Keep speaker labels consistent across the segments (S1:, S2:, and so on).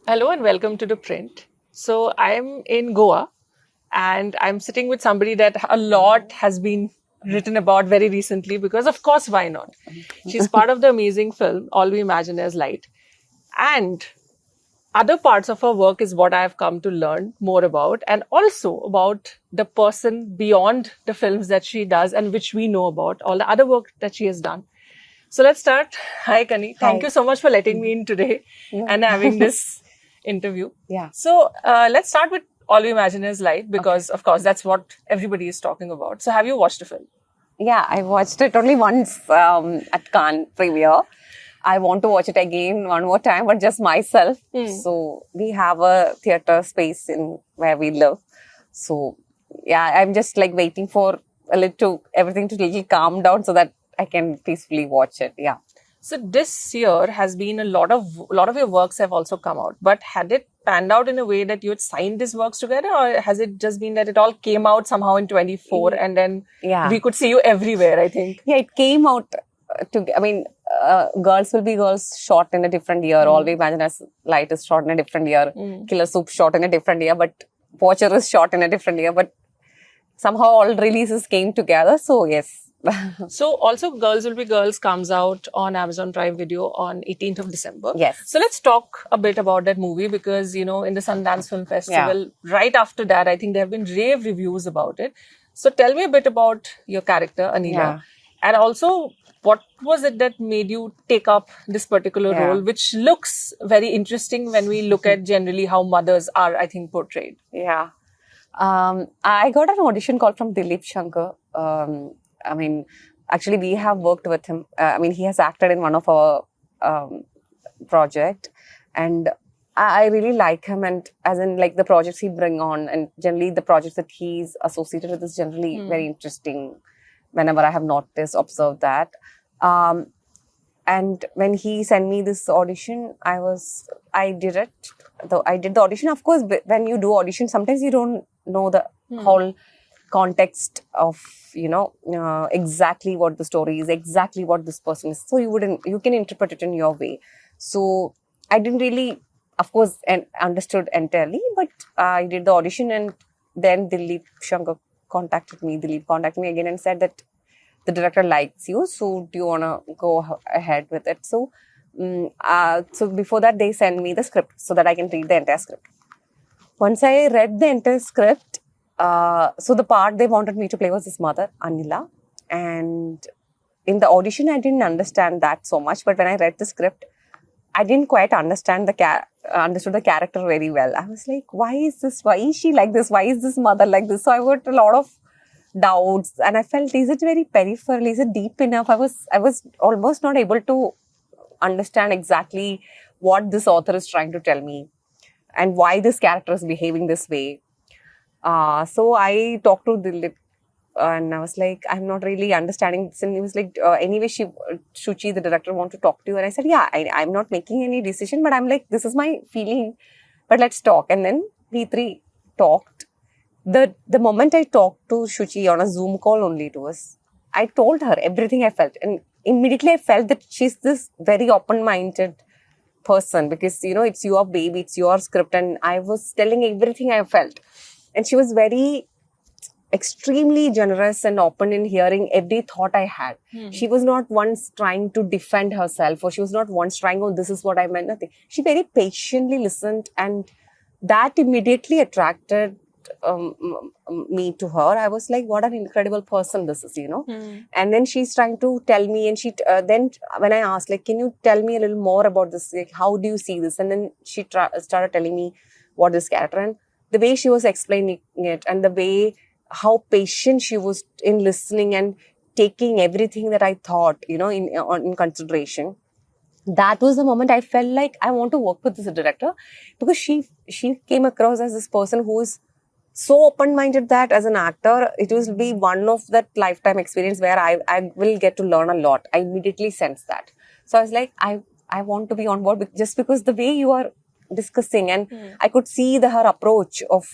S1: Hello and welcome to ThePrint. So I'm in Goa and I'm sitting with somebody that a lot has been written about very recently because of course why not? She's part of the amazing film All We Imagine Is Light. And other parts of her work is what I've come to learn more about and also about the person beyond the films that she does and which we know about, all the other work that she has done. So let's start. Hi, Kani. Thank you so much for letting me in today and having this interview.
S2: Yeah.
S1: So let's start with All We Imagine Is Light because, of course, that's what everybody is talking about. So have you watched the film?
S2: Yeah, I watched it only once at Cannes premiere. I want to watch it again one more time, but just myself. So we have a theatre space in where we live. So yeah, I'm just like waiting for everything to little calm down so that I can peacefully watch it. Yeah.
S1: So this year has been a lot of your works have also come out, but had it panned out in a way that you had signed these works together, or has it just been that it all came out somehow in 24 and then we could see you everywhere? I think.
S2: Yeah, it came out. Girls Will Be Girls shot in a different year. All We Imagine As Light is shot in a different year. Killer Soup shot in a different year. But Watcher is shot in a different year. But somehow all releases came together. So yes.
S1: So also Girls Will Be Girls comes out on Amazon Prime Video on 18th of December.
S2: Yes.
S1: So let's talk a bit about that movie because, in the Sundance Film Festival, right after that, I think there have been rave reviews about it. So tell me a bit about your character, Anila. And also, what was it that made you take up this particular role, which looks very interesting when we look at generally how mothers are, I think, portrayed?
S2: Yeah. I got an audition call from Dilip Shankar. Actually, we have worked with him. He has acted in one of our project, and I really like him. And as in, like the projects he bring on, and generally the projects that he's associated with is generally very interesting. Whenever I have observed that. And when he sent me this audition, I did it. I did the audition. Of course, when you do audition, sometimes you don't know the whole context of, exactly what the story is, exactly what this person is. So you can interpret it in your way. So I didn't really, of course, understood entirely, but I did the audition and then Dilip contacted me again and said that the director likes you, so do you want to go ahead with it? So, so before that, they send me the script so that I can read the entire script. Once I read the entire script, so the part they wanted me to play was his mother, Anila. And in the audition, I didn't understand that so much. But when I read the script, I didn't quite understand understood the character very well. I was like, why is this? Why is she like this? Why is this mother like this? So I got a lot of doubts, and I felt, is it very peripheral? Is it deep enough? I was almost not able to understand exactly what this author is trying to tell me and why this character is behaving this way. So I talked to Dilip and I was like, I'm not really understanding this. And he was like, anyway, Shuchi, the director, want to talk to you. And I said, yeah, I'm not making any decision, but I'm like, this is my feeling, but let's talk. And then we three talked. The moment I talked to Shuchi on a Zoom call only to us, I told her everything I felt. And immediately I felt that she's this very open-minded person because, it's your baby, it's your script. And I was telling everything I felt. And she was very extremely generous and open in hearing every thought I had. She was not once trying to defend herself, or she was not once trying, oh, this is what I meant, nothing. She very patiently listened, and that immediately attracted me to her. I was like, what an incredible person this is, And then she's trying to tell me, and she then when I asked, like, can you tell me a little more about this? Like, how do you see this? And then she started telling me what this character, and the way she was explaining it, and the way how patient she was in listening and taking everything that I thought, in consideration. That was the moment I felt like I want to work with this director, because she came across as this person who is so open-minded that as an actor, it will be one of that lifetime experience where I will get to learn a lot. I immediately sensed that. So I was like, I want to be on board just because the way you are discussing, and I could see her approach of,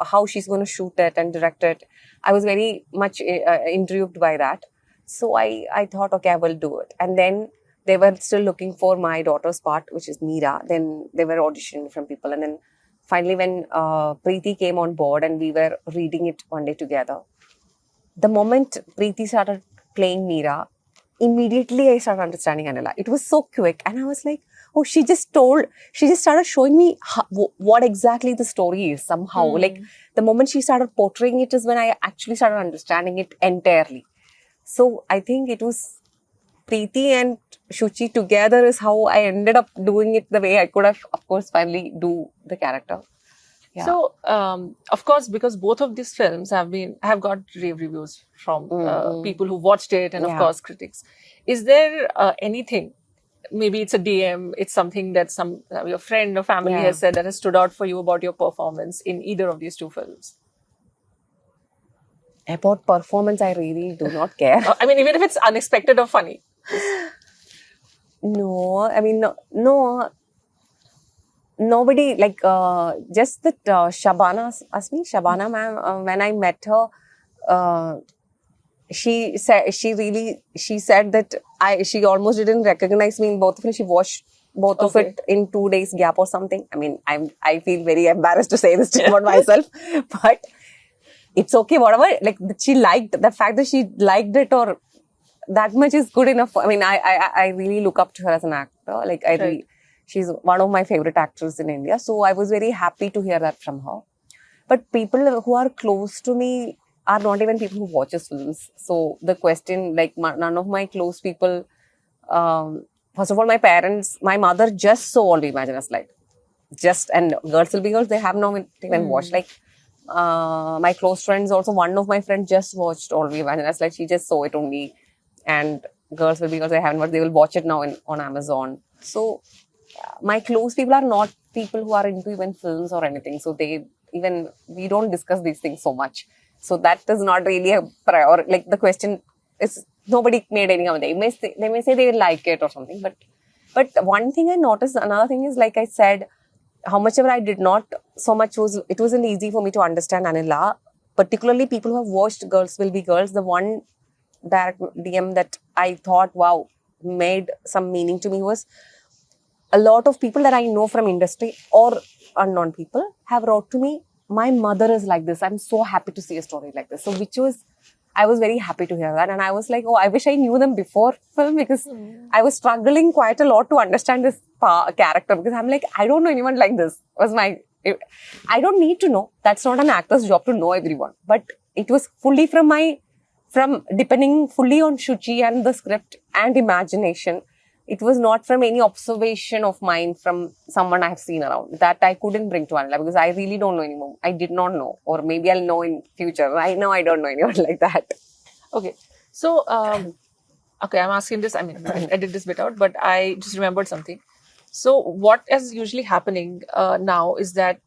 S2: how she's going to shoot it and direct it. I was very much intrigued by that. So I thought, okay, I will do it. And then they were still looking for my daughter's part, which is Meera. Then they were auditioning from people. And then finally, when Preeti came on board and we were reading it one day together, the moment Preeti started playing Meera, immediately I started understanding Anila. It was so quick. And I was like, oh, she just started showing me what exactly the story is somehow. Like the moment she started portraying it is when I actually started understanding it entirely. So I think it was Preeti and Shuchi together is how I ended up doing it the way I could have, of course, finally do the character. Yeah.
S1: So, of course, because both of these films have got rave reviews from people who watched it and, of course, critics. Is there anything, maybe it's a DM, it's something that your friend or family has said that has stood out for you about your performance in either of these two films?
S2: About performance, I really do not care.
S1: I mean, even if it's unexpected or funny.
S2: No, I mean, no. Nobody, like, just that Shabana ma'am, when I met her, she said that she almost didn't recognize me in both of them. She watched both of it in 2 days gap or something. I mean, I feel very embarrassed to say this about myself, but it's okay, whatever. Like, she liked the fact that she liked it, or that much is good enough. I mean, I really look up to her as an actor. Like, she's one of my favorite actors in India. So I was very happy to hear that from her. But people who are close to me are not even people who watches films. So the question, like, none of my close people, first of all, my parents, my mother just saw All We Imagine Us Light. And Girls Will Be Girls, they have not even watched. Like, my close friends also, one of my friends just watched All We Imagine Us Light. She just saw it only. And Girls Will Be Girls, they haven't watched. They will watch it now on Amazon. So my close people are not people who are into even films or anything. So we don't discuss these things so much. So that is not really a priority. Like, the question is, nobody made any comment. They may say they like it or something. But one thing I noticed, another thing is, like I said, how much ever I did not so much it wasn't easy for me to understand Anila. Particularly people who have watched Girls Will Be Girls. The one direct DM that I thought, wow, made some meaning to me was, a lot of people that I know from industry or unknown people have wrote to me, my mother is like this. I'm so happy to see a story like this. So I was very happy to hear that. And I was like, oh, I wish I knew them before film, because I was struggling quite a lot to understand this character, because I'm like, I don't know anyone like this. I don't need to know. That's not an actor's job to know everyone. But it was fully from depending fully on Shuchi and the script and imagination. It was not from any observation of mine from someone I've seen around. That I couldn't bring to Anila, because I really don't know anymore. I did not know, or maybe I'll know in future. I know I don't know anyone like that.
S1: Okay. So, I'm asking this. I mean, I did this bit out, but I just remembered something. So what is usually happening now is that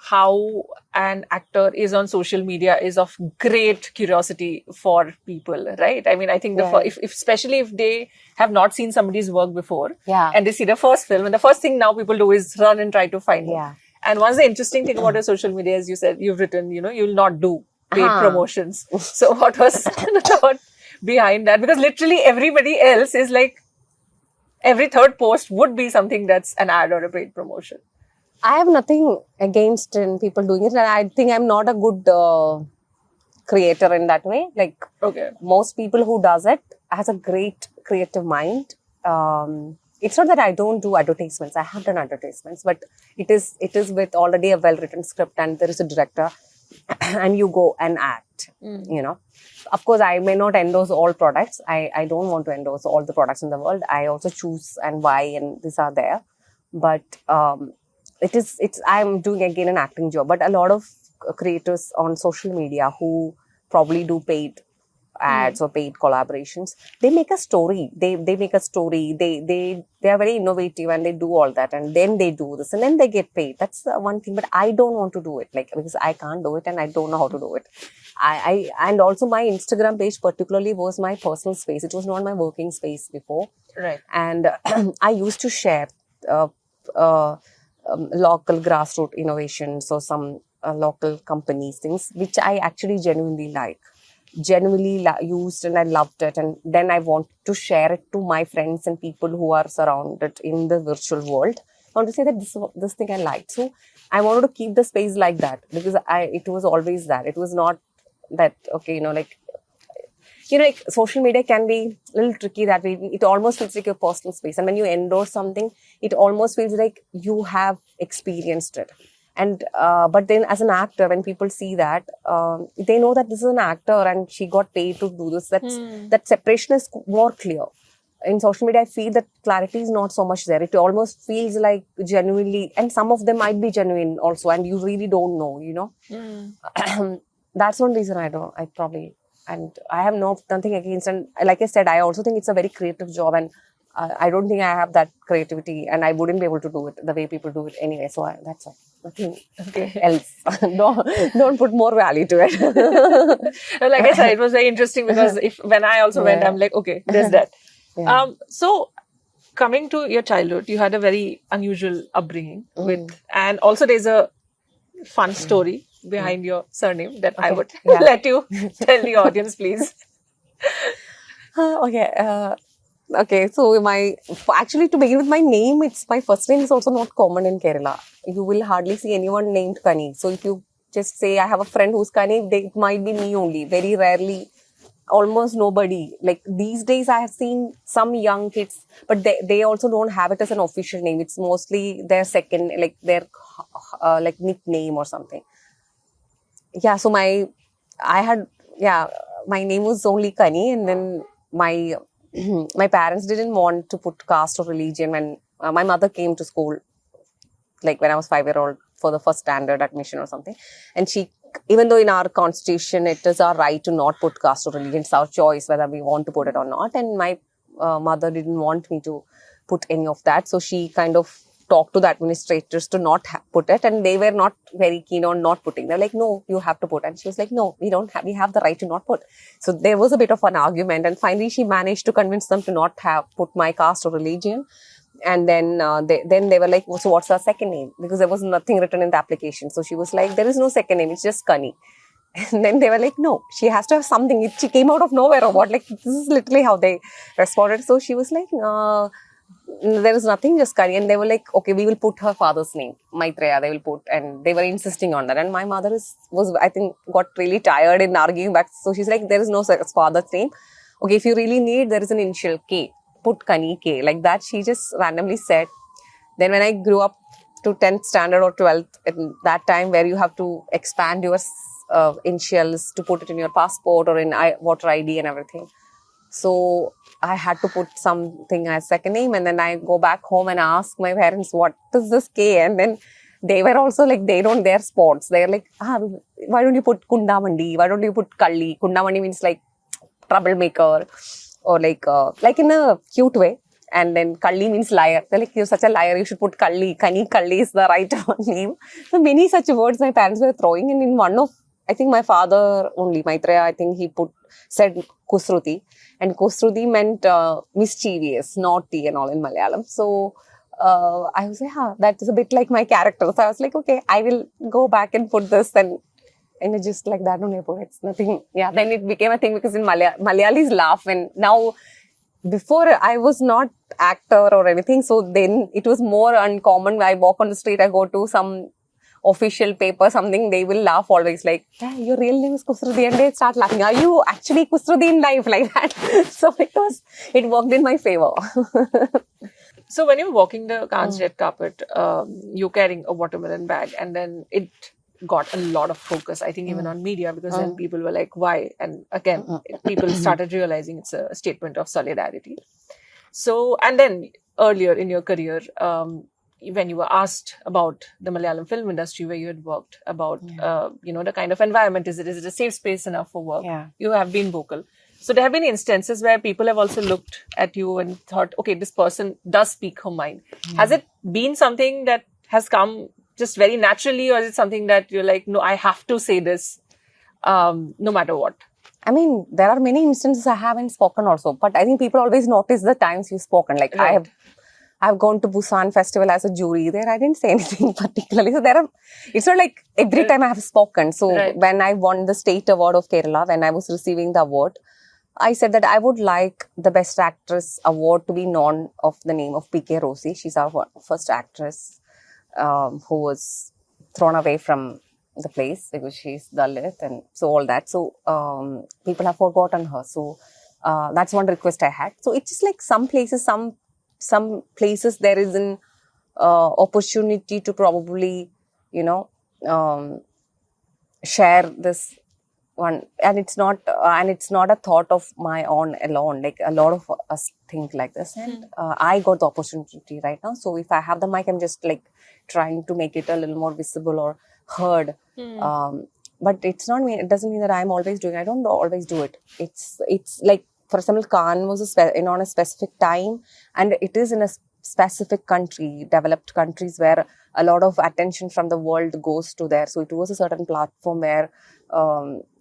S1: how an actor is on social media is of great curiosity for people, right? I mean, I think especially if they have not seen somebody's work before, and they see the first film, and the first thing now people do is run and try to find it. And one of the interesting thing about your social media is, you said you've written, you'll not do paid promotions. So what was the thought behind that? Because literally everybody else is like, every third post would be something that's an ad or a paid promotion.
S2: I have nothing against people doing it. And I think I'm not a good creator in that way. Like, most people who does it has a great creative mind. It's not that I don't do advertisements. I have done advertisements, but it is with already a well-written script, and there is a director and you go and act, Of course, I may not endorse all products. I don't want to endorse all the products in the world. I also choose and why, and these are there. But I'm doing again an acting job. But a lot of creators on social media who probably do paid ads or paid collaborations, they make a story. They make a story. They are very innovative, and they do all that, and then they do this, and then they get paid. That's one thing. But I don't want to do it, because I can't do it, and I don't know how to do it. And also my Instagram page particularly was my personal space. It was not my working space before.
S1: Right.
S2: And I used to share local grassroots innovations or some local companies, things which I actually genuinely like. genuinely used and I loved it. And then I want to share it to my friends and people who are surrounded in the virtual world. I want to say that this thing I liked. So I wanted to keep the space like that, because it was always that. It was not that, okay, like social media can be a little tricky that way. It almost feels like your personal space. And when you endorse something, it almost feels like you have experienced it. And but then as an actor, when people see that, they know that this is an actor and she got paid to do this. That separation is more clear. In social media, I feel that clarity is not so much there. It almost feels like genuinely, and some of them might be genuine also, and you really don't know, That's one reason I probably, and I have nothing against, and like I said, I also think it's a very creative job, and I don't think I have that creativity, and I wouldn't be able to do it the way people do it anyway. So that's all. Nothing else. don't put more value to it.
S1: Like I said, it was very interesting because when I also went, I'm like, okay, there's that.
S2: Yeah.
S1: So coming to your childhood, you had a very unusual upbringing and also there's a fun story behind your surname that I would let you tell the audience, please.
S2: Okay, so actually, to begin with, my name, my first name is also not common in Kerala. You will hardly see anyone named Kani. So if you just say, I have a friend who's Kani, it might be me only. Very rarely, almost nobody. Like these days, I have seen some young kids, but they also don't have it as an official name. It's mostly their second, like their like nickname or something. Yeah, so my name was only Kani, and then my my parents didn't want to put caste or religion when my mother came to school, like when I was 5-year-old for the first standard admission or something. And even though in our constitution, it is our right to not put caste or religion, it's our choice whether we want to put it or not. And my mother didn't want me to put any of that. So she kind of talked to the administrators to not put it, and they were not very keen on not putting. They're like, no, you have to put. And she was like, no, we have the right to not put. So there was a bit of an argument, and finally she managed to convince them to not put my caste or religion. And then they were like, so what's our second name? Because there was nothing written in the application. So she was like, there is no second name, it's just Kani. And then they were like, no, she has to have something. She came out of nowhere or what? Like, this is literally how they responded. So she was like, there is nothing, just Kani. And they were like, okay, we will put her father's name, Maitreya, they will put. And they were insisting on that. And my mother was I think, got really tired in arguing back. So she's like, there is no father's name. Okay, if you really need, there is an initial K. Put Kani K. Like that, she just randomly said. Then when I grew up to 10th standard or 12th, in that time where you have to expand your initials to put it in your passport or in voter ID and everything. So I had to put something as second name, and then I go back home and ask my parents, what is this K? And then they were also like, they're sports. They're like, why don't you put Kundamandi? Why don't you put Kalli? Kundamandi means like troublemaker, or like in a cute way. And then Kalli means liar. They're like, you're such a liar, you should put Kalli. Kalli is the right name. So many such words my parents were throwing. And in one of, I think my father only, Maitreya, I think he said Kusruti. And Kusruti meant mischievous, naughty and all in Malayalam. So I was like, that is a bit like my character. So I was like, okay, I will go back and put this, and it's just like that only. It's nothing. Yeah, then it became a thing because in Malayalis laugh. And now, before I was not actor or anything, so then it was more uncommon. I walk on the street, I go to some official paper, something, they will laugh always like, your real name is Kusruti, and they start laughing. Are you actually Kusruti in life? Like that. So it worked in my favor.
S1: So when you're walking the Cannes red carpet, you're carrying a watermelon bag, and then it got a lot of focus, I think, even on media, because then people were like, why? And again, people started realizing it's a statement of solidarity. So, and then earlier in your career, when you were asked about the Malayalam film industry where you had worked, about, the kind of environment, is it a safe space enough for work?
S2: Yeah.
S1: You have been vocal. So there have been instances where people have also looked at you and thought, okay, this person does speak her mind. Has it been something that has come just very naturally, or is it something that you're like, no, I have to say this no matter what?
S2: I mean, there are many instances I haven't spoken also, but I think people always notice the times you've spoken. Like, right. I've gone to Busan Festival as a jury there. I didn't say anything particularly. So it's not like every time I have spoken. So when I won the state award of Kerala, when I was receiving the award, I said that I would like the Best Actress award to be known of the name of P.K. Rosie. She's our first actress who was thrown away from the place because she's Dalit and so all that. So people have forgotten her. So that's one request I had. So it's just like some places there is an opportunity to probably, share this one, and it's not a thought of my own alone. Like a lot of us think like this, and I got the opportunity right now. So if I have the mic, I'm just like trying to make it a little more visible or heard. But it doesn't mean that I'm always doing it. I don't always do it. It's like, for example, Khan was on a specific time, and it is in a specific country, developed countries, where a lot of attention from the world goes to there. So it was a certain platform where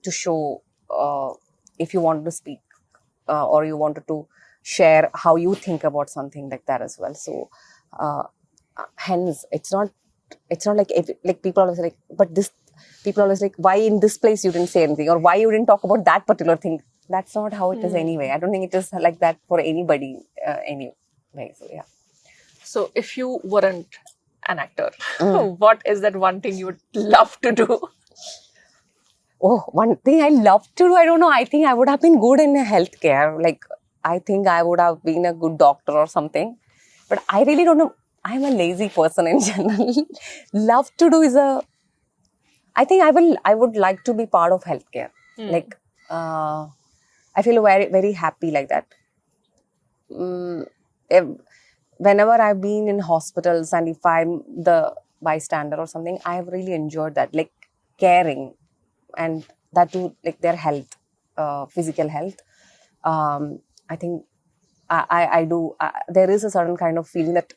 S2: to show if you wanted to speak or you wanted to share how you think about something like that as well. So hence it's not like people always like, but this people always like, why in this place you didn't say anything, or why you didn't talk about that particular thing. That's not how it is anyway. I don't think it is like that for anybody anyway. So yeah.
S1: So if you weren't an actor, what is that one thing you would love to do?
S2: Oh, one thing I love to do, I don't know. I think I would have been good in healthcare. Like, I think I would have been a good doctor or something. But I really don't know. I'm a lazy person in general. Love to do is I think I would like to be part of healthcare. Like, I feel very, very happy like that. Whenever I've been in hospitals and if I'm the bystander or something, I have really enjoyed that. Like, caring. And that too, like their health, physical health. I think I do. There is a certain kind of feeling that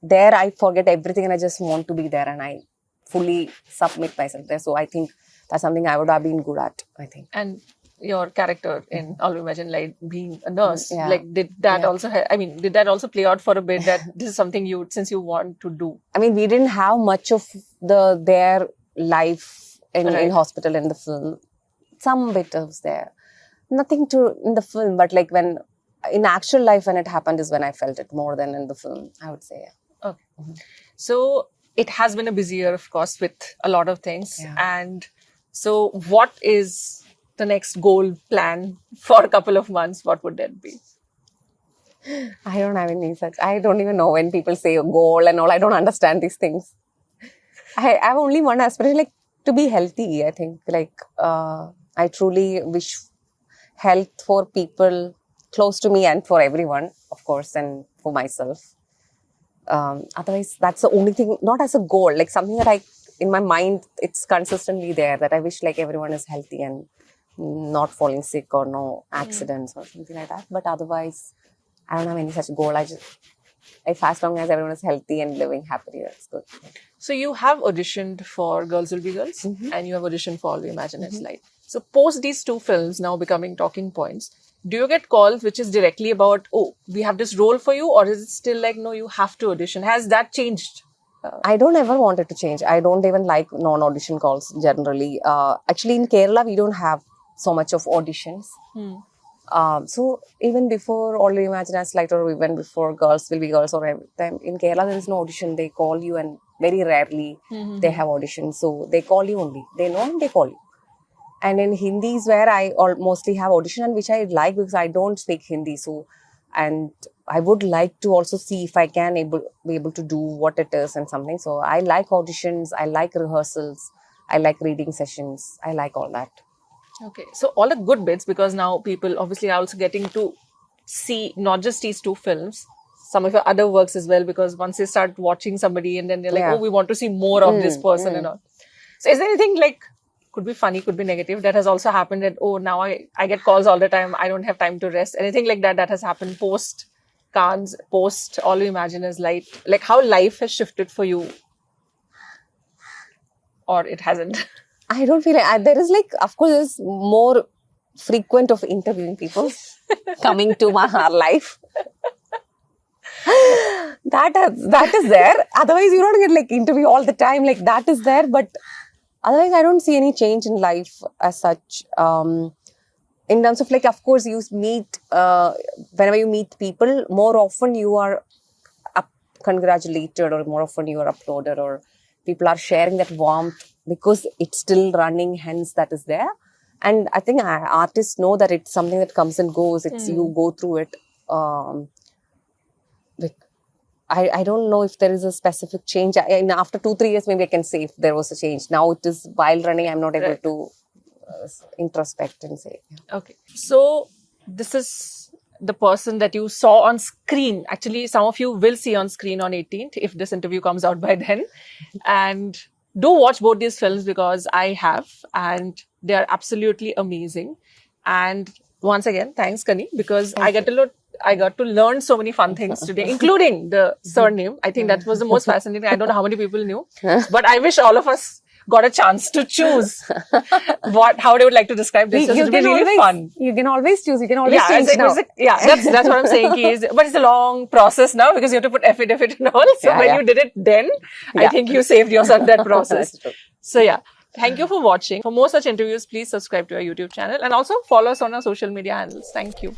S2: there I forget everything and I just want to be there and I fully submit myself there. So I think that's something I would have been good at, I think.
S1: And your character in All We Imagine, like being a nurse, like did that also, did that also play out for a bit, that this is something since you want to do?
S2: I mean, we didn't have much of their life in hospital in the film. Some bit was there. Nothing in the film, but like when in actual life when it happened is when I felt it more than in the film, I would say.
S1: Yeah. Okay. So it has been a busy year, of course, with a lot of things. Yeah. And so what is the next goal plan for a couple of months? What would that be?
S2: I don't have any such. I don't even know when people say a goal and all. I don't understand these things. I have only one aspiration, like to be healthy. I think like I truly wish health for people close to me and for everyone, of course, and for myself. Otherwise, that's the only thing, not as a goal, like something that in my mind, it's consistently there, that I wish like everyone is healthy and not falling sick or no accidents or something like that. But otherwise, I don't have any such goal. If as long as everyone is healthy and living happily, that's good.
S1: So you have auditioned for Girls Will Be Girls and you have auditioned for All We Imagine Is Light. So post these two films now becoming talking points, do you get calls which is directly about, oh, we have this role for you, or is it still like, no, you have to audition? Has that changed?
S2: I don't ever want it to change. I don't even like non-audition calls generally. Actually, in Kerala, we don't have so much of auditions. So even before All We Imagine As Light or even before Girls Will Be Girls or every time, in Kerala, there is no audition. They call you and very rarely they have auditions. So they call you only. They know and they call you. And in Hindi is where I mostly have audition, and which I like because I don't speak Hindi. So, and I would like to also see if I can be able to do what it is and something. So I like auditions. I like rehearsals. I like reading sessions. I like all that.
S1: Okay. So all the good bits, because now people obviously are also getting to see not just these two films, some of your other works as well, because once they start watching somebody and then they're like, oh, we want to see more of this person and all. So is there anything like, could be funny, could be negative, that has also happened that, oh, now I get calls all the time, I don't have time to rest? Anything like that has happened post Cannes, post All We Imagine Is Light? Like how life has shifted for you? Or it hasn't?
S2: I don't feel like, there is like, of course, there's more frequent of interviewing people coming to our life. that is there. Otherwise, you don't get like interview all the time. Like that is there, but otherwise, I don't see any change in life as such. In terms of like, of course, you meet whenever you meet people, more often you are congratulated, or more often you are uploaded, or people are sharing that warmth because it's still running. Hence, that is there. And I think artists know that it's something that comes and goes. It's you go through it. Like, I don't know if there is a specific change. After 2-3 years, maybe I can say if there was a change. Now it is while running, I'm not able to introspect and say.
S1: Okay. So this is the person that you saw on screen. Actually, some of you will see on screen on 18th if this interview comes out by then. And do watch both these films because I have, and they are absolutely amazing. And once again, thanks, Kani, because I got to learn so many fun things today, including the surname. I think that was the most fascinating. I don't know how many people knew, but I wish all of us got a chance to choose how they would like to describe this. It would be really fun.
S2: You can always choose. You can always change now.
S1: That's what I'm saying. But it's a long process now because you have to put affidavit and all. So when you did it then, I think you saved yourself that process. So yeah. Thank you for watching. For more such interviews, please subscribe to our YouTube channel and also follow us on our social media handles. Thank you.